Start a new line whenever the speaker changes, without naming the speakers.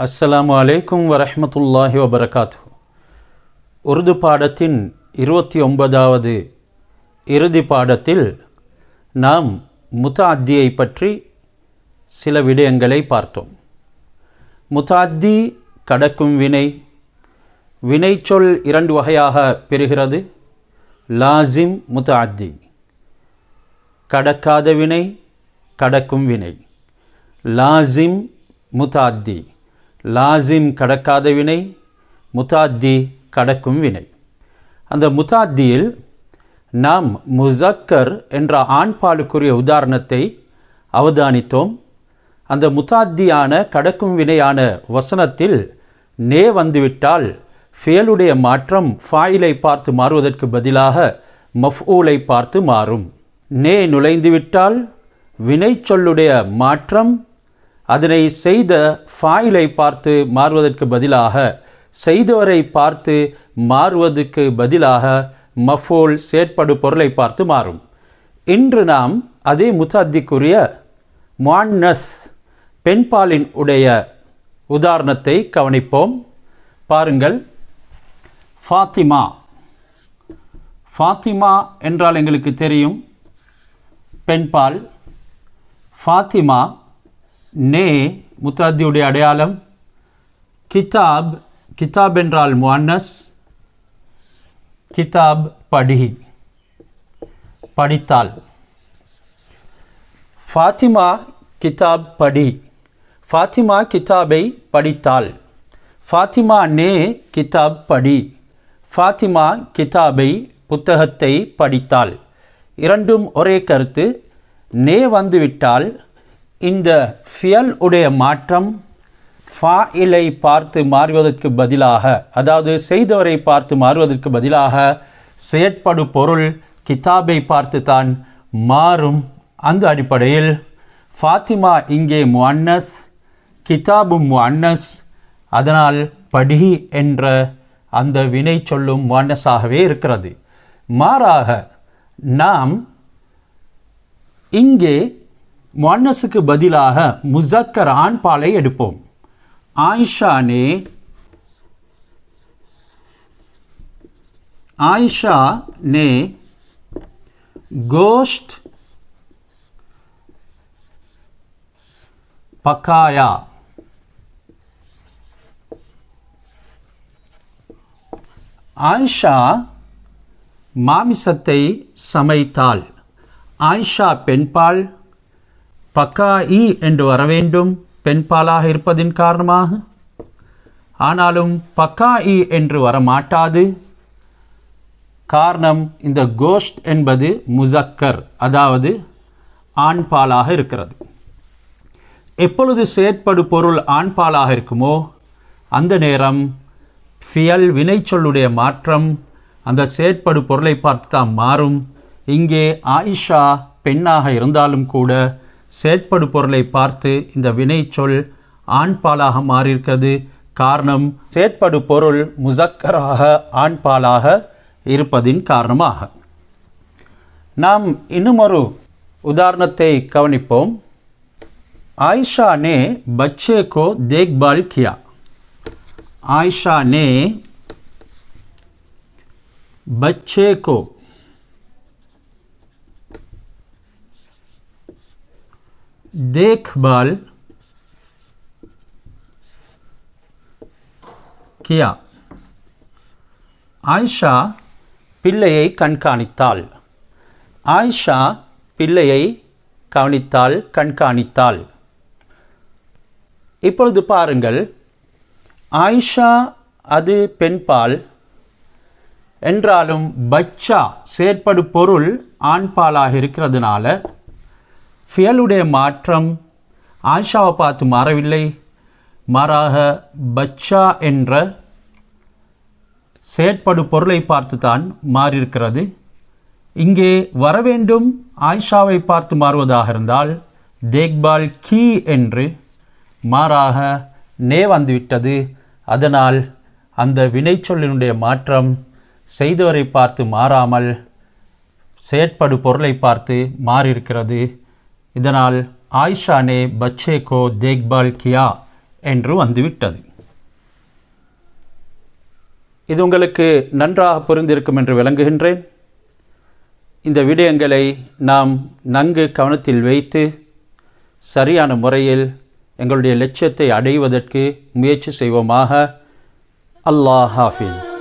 அஸ்ஸலாமு அலைக்கும் வரஹ்மத்துல்லாஹி வபரகாத்துஹு. உருது பாடத்தின் 29வது இறுதி பாடத்தில் நாம் முத்தஅத்தியை பற்றி சில விடயங்களை பார்த்தோம். முத்தஅத்தி கடக்கும் வினை. வினைச்சொல் இரண்டு வகையாக பெறுகிறது. லாசிம், முத்தஅத்தி. கடக்காத வினை, கடக்கும் வினை. லாசிம், முத்தஅத்தி. லாசிம் கடக்காத வினை, முத்தஅத்தி கடக்கும் வினை. அந்த முத்தஅத்தியில் நாம் முஸக்கர் என்ற ஆண்பாலுக்குரிய உதாரணத்தை அவதானித்தோம். அந்த முத்தஅத்தியான கடக்கும் வினையான வசனத்தில் நே வந்துவிட்டால் ஃபியலுடைய மாற்றம் ஃபாயிலை பார்த்து மாறுவதற்கு பதிலாக மஃஊலை பார்த்து மாறும். நே நுழைந்துவிட்டால் வினைச்சொல்லுடைய மாற்றம் அதனை செய்த ஃபாயிலை பார்த்து மாறுவதற்கு பதிலாக செய்தவரை பார்த்து மாறுவதற்கு பதிலாக மஃஊல் செயற்படு பொருளை பார்த்து மாறும். இன்று நாம் அதே முத்தஅத்திக்குரிய முஅன்னஸ் பெண்பாலின் உடைய உதாரணத்தை கவனிப்போம். பாருங்கள். ஃபாத்திமா. ஃபாத்திமா என்றால் எங்களுக்கு தெரியும், பெண்பால். ஃபாத்திமா நே முத்தஅத்தியுடைய அடையாளம். கிதாப், கிதாப் என்றால் முஅன்னஸ். கிதாப் படி, படித்தாள். ஃபாத்திமா கிதாப் படி. ஃபாத்திமா கிதாபை படித்தாள். ஃபாத்திமா நே கிதாப் படி. ஃபாத்திமா கிதாபை புத்தகத்தை படித்தாள். இரண்டும் ஒரே கருத்து. நே வந்துவிட்டால் இந்த ஃபியல் உடைய மாற்றம் ஃபாயிலை பார்த்து மாறுவதற்கு பதிலாக, அதாவது செய்தவரை பார்த்து மாறுவதற்கு பதிலாக செயற்படு பொருள் கிதாபை பார்த்து தான் மாறும். அந்த அடிப்படையில் ஃபாத்திமா இங்கே முஅன்னஸ், கிதாபும் முஅன்னஸ். அதனால் படி என்ற அந்த வினை சொல்லும் முஅன்னஸாகவே இருக்கிறது. மாறாக நாம் இங்கே முஅன்னஸுக்கு பதிலாக முஸக்கர் ஆண்பாலை எடுப்போம். ஆயிஷா நே, ஆயிஷா நே गोश्त पकाया. ஆயிஷா மாமிசத்தை சமைத்தாள். ஆயிஷா பெண்பால். பக்காயி என்று வர வேண்டும் பெண்பாலாக இருப்பதின் காரணமாக. ஆனாலும் பக்காயி என்று வரமாட்டாது. காரணம், இந்த கோஷ்ட் என்பது முஸக்கர், அதாவது ஆண்பாலாக இருக்கிறது. எப்பொழுது செயற்படு பொருள் ஆண்பாலாக இருக்குமோ அந்த நேரம் ஃபியல் வினைச்சொல்லுடைய மாற்றம் அந்த செயற்படு பொருளை பார்த்து தான் மாறும். இங்கே ஆயிஷா பெண்ணாக இருந்தாலும் கூட செயற்படு பொருளை பார்த்து இந்த வினைச்சொல் ஆண்பாலாக மாறியிருக்கிறது. காரணம், செயற்படு பொருள் முஸக்கராக ஆண்பாலாக இருப்பதின் காரணமாக. நாம் இன்னும் ஒரு உதாரணத்தை கவனிப்போம். ஆயிஷா ने बच्चे को देखभाल किया. आयशा ने बच्चे को देखभाल किया. ஆயிஷா பிள்ளையை கண்காணித்தாள். ஆயிஷா பிள்ளையை கவனித்தாள், கண்காணித்தாள். இப்பொழுது பாருங்கள், ஆயிஷா அது பெண்பால் என்றாலும் பச்சா செயற்படு பொருள் ஆண்பாலாக இருக்கிறதுனால ஃபியலுடைய மாற்றம் ஆயிஷாவை பார்த்து மாறவில்லை. மாறாக பச்சா என்ற செயற்படு பொருளை பார்த்து தான் மாறியிருக்கிறது. இங்கே வரவேண்டும் ஆயிஷாவை பார்த்து மாறுவதாக இருந்தால் தேக்பால் கி என்று. மாறாக நே வந்துவிட்டது. அதனால் அந்த வினைச்சொல்லினுடைய மாற்றம் செய்தவரை பார்த்து மாறாமல் செயற்படு பொருளை பார்த்து மாறியிருக்கிறது. இதனால் ஆயிஷா ने बच्चे को देखभाल किया என்று வந்துவிட்டது. இது உங்களுக்கு நன்றாக புரிந்திருக்கும் என்று விளங்குகின்றேன். இந்த விடயங்களை நாம் நன்கு கவனத்தில் வைத்து சரியான முறையில் எங்களுடைய லட்சியத்தை அடைவதற்கு முயற்சி செய்வோமாக. அல்லாஹ் ஹாஃபிஸ்.